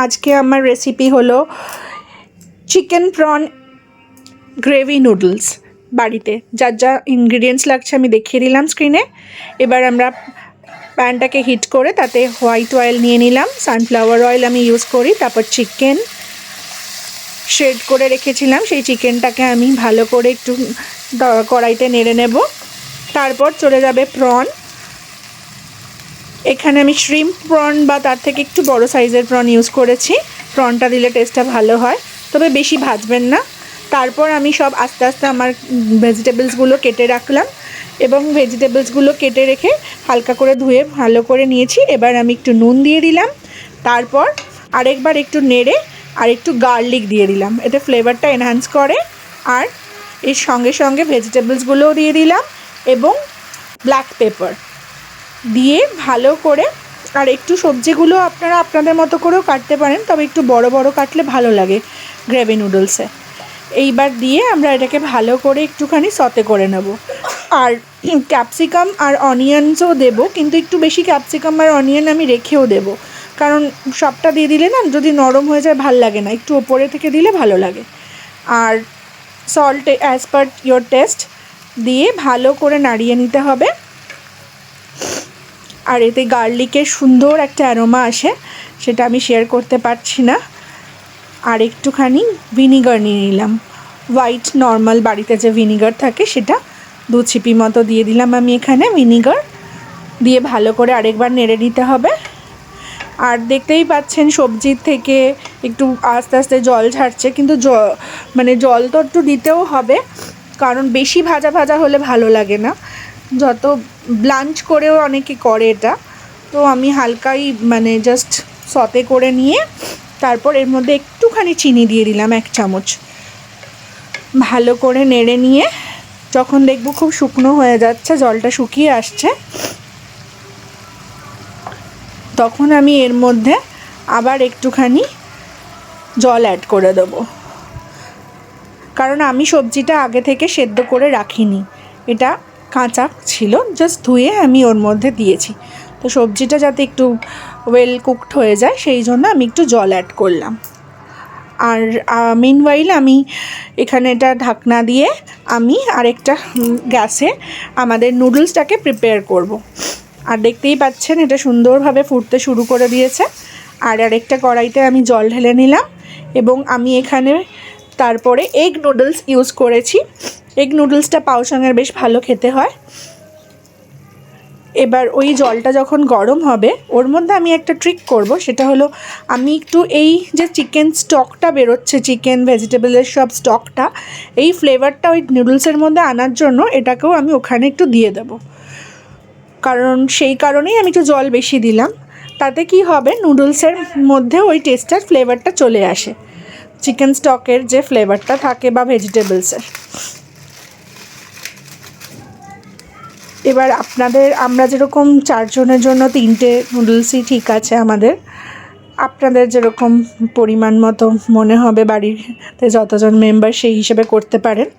আজকে আমার রেসিপি হলো চিকেন প্রন গ্রেভি নুডলস। বাড়িতে যার যা ইনগ্রিডিয়েন্টস লাগছে আমি দেখিয়ে দিলাম স্ক্রিনে। এবার আমরা প্যানটাকে হিট করে তাতে হোয়াইট অয়েল নিয়ে নিলাম, সানফ্লাওয়ার অয়েল আমি ইউজ করি। তারপর চিকেন শেড করে রেখেছিলাম, সেই চিকেনটাকে আমি ভালো করে একটু কড়াইতে নেড়ে নেব। তারপর চলে যাবে প্রন। এখানে আমি শ্রিম্প প্রন বা তার থেকে একটু বড় সাইজের প্রন ইউজ করেছি। প্রনটা দিলে টেস্টটা ভালো হয়, তবে বেশি ভাজবেন না। তারপর আমি সব আস্তে আস্তে আমার ভেজিটেবলসগুলো কেটে রাখলাম এবং ভেজিটেবলসগুলো কেটে রেখে হালকা করে ধুয়ে ভালো করে নিয়েছি। এবার আমি একটু নুন দিয়ে দিলাম, তারপর আরেকবার একটু নেড়ে আর একটু গার্লিক দিয়ে দিলাম, এতে ফ্লেভারটা এনহ্যান্স করে। আর এর সঙ্গে সঙ্গে ভেজিটেবলসগুলোও দিয়ে দিলাম এবং ব্ল্যাক পেপার দিয়ে ভালো করে, আর একটু সবজিগুলো আপনারা আপনাদের মতো করেও কাটতে পারেন, তবে একটু বড় বড় কাটলে ভালো লাগে গ্রেভি নুডলসে। এইবার দিয়ে আমরা এটাকে ভালো করে একটুখানি সতে করে নেব। আর ক্যাপসিকাম আর অনিয়নসও দেবো, কিন্তু একটু বেশি ক্যাপসিকাম আর অনিয়ন আমি রেখেও দেবো, কারণ সবটা দিয়ে দিলে না যদি নরম হয়ে যায় ভাল লাগে না, একটু ওপরে থেকে দিলে ভালো লাগে। আর salt as per your taste দিয়ে ভালো করে নাড়িয়ে নিতে হবে। আর এতে গার্লিকের সুন্দর একটা অ্যারোমা আসে, সেটা আমি শেয়ার করতে পারছি না। আর একটুখানি ভিনিগার নিয়ে নিলাম, হোয়াইট নর্মাল বাড়িতে যে ভিনিগার থাকে সেটা 2 ছিপি মতো দিয়ে দিলাম আমি এখানে ভিনিগার দিয়ে ভালো করে আরেকবার নেড়ে দিতে হবে। আর দেখতেই পাচ্ছেন সবজির থেকে একটু আস্তে আস্তে জল ছাড়ছে, কিন্তু জল তো একটু দিতেও হবে, কারণ বেশি ভাজা ভাজা হলে ভালো লাগে না। যত ব্লাঞ্চ করেও অনেকে করে এটা, তো আমি হালকাই জাস্ট সতে করে নিয়ে তারপর এর মধ্যে একটুখানি চিনি দিয়ে দিলাম 1 চামচ। ভালো করে নেড়ে নিয়ে যখন দেখব খুব শুকনো হয়ে যাচ্ছে, জলটা শুকিয়ে আসছে, তখন আমি এর মধ্যে আবার একটুখানি জল অ্যাড করে দেবো, কারণ আমি সবজিটা আগে থেকে সেদ্ধ করে রাখিনি, এটা কাঁচা ছিল, জাস্ট ধুয়ে আমি ওর মধ্যে দিয়েছি। তো সবজিটা যাতে একটু ওয়েল কুকড হয়ে যায় সেই জন্য আমি একটু জল অ্যাড করলাম। আর মিনওয়াইল আমি এখানে এটা ঢাকনা দিয়ে আমি আরেকটা গ্যাসে আমাদের নুডলসটাকে প্রিপেয়ার করব। আর দেখতেই পাচ্ছেন এটা সুন্দরভাবে ফুটতে শুরু করে দিয়েছে। আর আরেকটা কড়াইতে আমি জল ঢেলে নিলাম এবং আমি এখানে তারপরে এগ নুডলস ইউজ করেছি। এগ নুডলসটা পাওসংয়ের বেশ ভালো খেতে হয়। এবার ওই জলটা যখন গরম হবে ওর মধ্যে আমি একটা ট্রিক করব, সেটা হলো আমি একটু এই যে চিকেন স্টকটা বেরোচ্ছে, চিকেন ভেজিটেবলের সব স্টকটা, এই ফ্লেভারটা ওই নুডলসের মধ্যে আনার জন্য এটাকেও আমি ওখানে একটু দিয়ে দেবো, কারণ সেই কারণেই আমি একটু জল বেশি দিলাম। তাতে কি হবে, নুডলসের মধ্যে ওই টেস্টার ফ্লেভারটা চলে আসে, চিকেন স্টকের যে ফ্লেভারটা থাকে বা ভেজিটেবলসের। এবার আমরা যেরকম 4 জনের জন্য 3টে নুডলসই ঠিক আছে আমাদের, আপনাদের যেরকম পরিমাণ মতো মনে হবে বাড়িতে যতজন মেম্বার সেই হিসেবে করতে পারেন।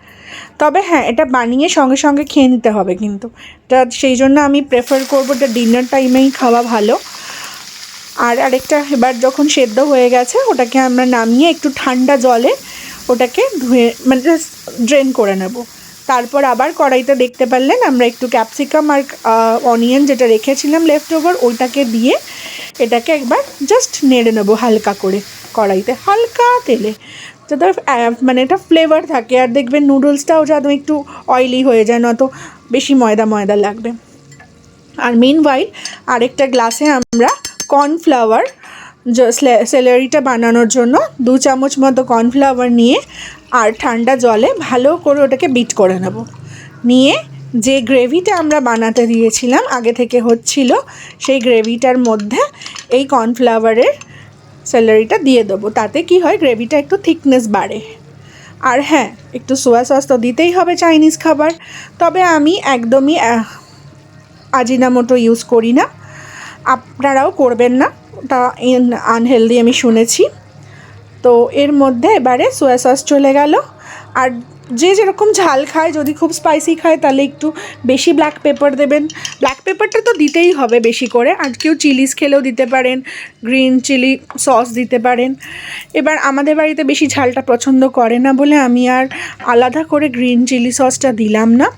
তবে হ্যাঁ, এটা বানিয়ে সঙ্গে সঙ্গে খেয়ে নিতে হবে, কিন্তু এটা সেই জন্য আমি প্রেফার করবো এটা ডিনার টাইমেই খাওয়া ভালো। আর আরেকটা, এবার যখন সেদ্ধ হয়ে গেছে ওটাকে আমরা নামিয়ে একটু ঠান্ডা জলে ওটাকে ধুয়ে ড্রেন করে নেব। তারপর আবার কড়াইতে দেখতে পারলেন আমরা একটু ক্যাপসিকাম আর অনিয়ন যেটা রেখেছিলাম লেফট ওভার, ওইটাকে দিয়ে এটাকে একবার জাস্ট নেড়ে নেব হালকা করে কড়াইতে, হালকা তেলে, যাতে এটা ফ্লেভার থাকে। আর দেখবেন নুডলসটাও যাতে একটু অয়েলি হয়ে যায়, নয়তো বেশি ময়দা ময়দা লাগবে। আর মিনওয়াইল আরেকটা গ্লাসে আমরা কর্নফ্লাওয়ার, স্যালারিটা বানানোর জন্য 2 চামচ মতো কর্নফ্লাওয়ার নিয়ে আর ঠান্ডা জলে ভালো করে ওটাকে বিট করে নেব। নিয়ে যে গ্রেভিটা আমরা বানাতে দিয়েছিলাম আগে থেকে হচ্ছিল, সেই গ্রেভিটার মধ্যে এই কর্নফ্লাওয়ারের স্যালারিটা দিয়ে দেবো। তাতে কি হয়, গ্রেভিটা একটু থিকনেস বাড়ে। আর হ্যাঁ, একটু সোয়া সস তো দিতেই হবে চাইনিজ খাবার, তবে আমি একদমই আজিনামোটো ইউজ করি না, আপনারাও করবেন না, ওটা আনহেলদি আমি শুনেছি। তো এর মধ্যে এবারে সোয়া সস চলে গেল। আর যে যেরকম ঝাল খায়, যদি খুব স্পাইসি খায় তাহলে একটু বেশি ব্ল্যাক পেপার দেবেন। ব্ল্যাক পেপারটা তো দিতেই হবে বেশি করে, আর কেউ চিলিস খেলেও দিতে পারেন, গ্রিন চিলি সস দিতে পারেন। এবার আমাদের বাড়িতে বেশি ঝালটা পছন্দ করে না বলে আমি আর আলাদা করে গ্রিন চিলি সসটা দিলাম না।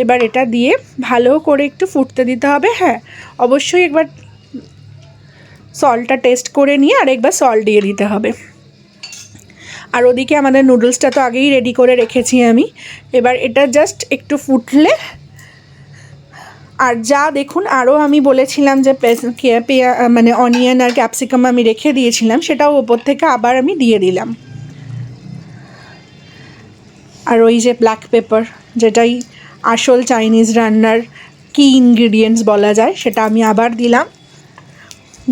এবার এটা দিয়ে ভালো করে একটু ফুটতে দিতে হবে। হ্যাঁ, অবশ্যই একবার সল্টটা টেস্ট করে নিয়ে আরেকবার সল্ট দিয়ে দিতে হবে। আর ওদিকে আমাদের নুডলসটা তো আগেই রেডি করে রেখেছি আমি। এবার এটা জাস্ট একটু ফুটলে, আর যা দেখুন আরও আমি বলেছিলাম যে মানে অনিয়ন আর ক্যাপসিকাম আমি রেখে দিয়েছিলাম, সেটাও ওপর থেকে আবার আমি দিয়ে দিলাম। আর ওই যে ব্ল্যাক পেপার, যেটাই আসল চাইনিজ রান্নার কি ইনগ্রিডিয়েন্টস বলা যায়, সেটা আমি আবার দিলাম।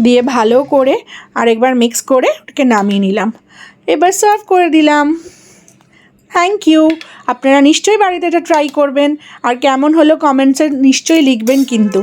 দিয়ে ভালো করে আরেকবার মিক্স করে ওটাকে নামিয়ে নিলাম। এবার সার্ভ করে দিলাম। Thank you. আপনারা নিশ্চয়ই বাড়িতে এটা ট্রাই করবেন, আর কেমন হলো কমেন্টসে নিশ্চয়ই লিখবেন কিন্তু।